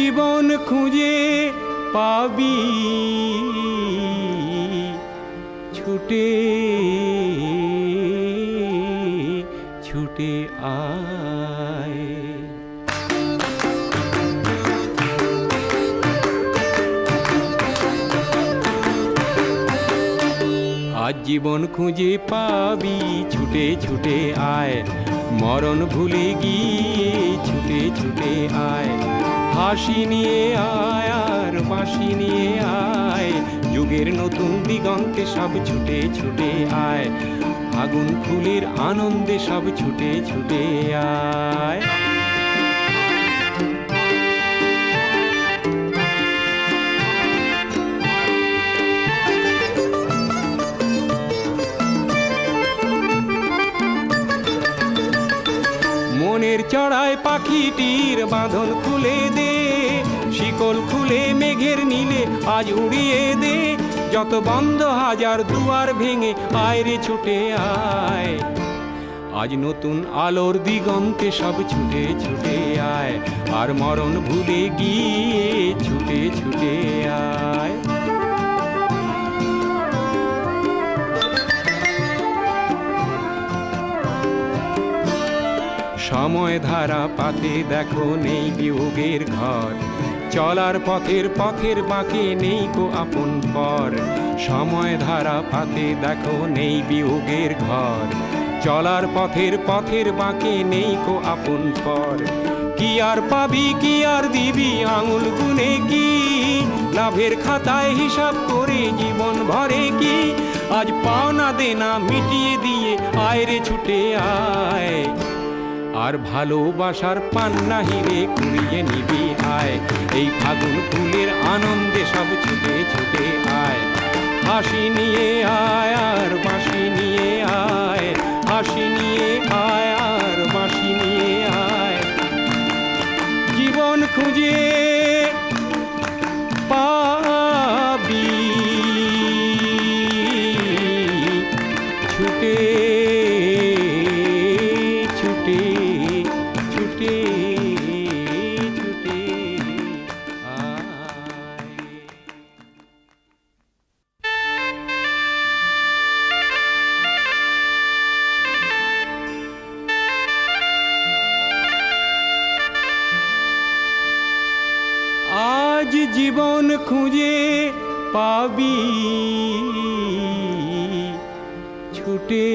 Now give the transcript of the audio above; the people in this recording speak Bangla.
জীবন খুঁজে পাবি ছুটে ছুটে আয়। আজ জীবন খুঁজে পাবি ছুটে ছুটে আয়, মরণ ভুলে গিয়ে ছুটে ছুটে আয়। হাসি নিয়ে আয় আর বাঁশি নিয়ে আয়, যুগের নতুন দিগন্তে সব ছুটে ছুটে আয়। আগুন ফুলের আনন্দে সব ছুটে ছুটে আয়। মনের চড়ায় পাখিটির বাঁধন খুলে দে, শিকল খুলে মেঘের নীলে আজ উড়িয়ে দে। যত বন্ধ হাজার দুয়ার ভেঙে আয় রে ছুটে আয়। আজ নতুন আলোর দিগন্তে সব ছুটে ছুটে আয়, আর মরণ ভুলে গিয়ে ছুটে ছুটে আয়। সময় ধারা পাতে দেখো নেই বিয়োগের ঘর, চলার পথের পথের বাঁকে নেই কো আপন পর। সময় ধারা পাতে দেখো নেই বিয়োগের ঘর, চলার পথের পথের বাঁকে নেই কো আপন পর। কি আর পাবি কি আর দিবি আঙুল গুনে কি, লাভের খাতায় হিসাব করে জীবন ভরে কি। আজ পাওনা দেনা মিটিয়ে দিয়ে আয় রে ছুটে আয়, আর ভালোবাসার পান্না হিরে কুড়িয়ে নিবি আয়। এই ফাগুন ফুলের আনন্দে সব ছুটে ছুটে আয়। হাসি নিয়ে আয় আর বাঁশি নিয়ে আয়, হাসি নিয়ে আয় আর বাঁশি নিয়ে আয়। জীবন খুঁজে পাবি ছুটে ছুটে ছুটে ছুটে আয়। আজ জীবন খুঁজে পাবি ছুটে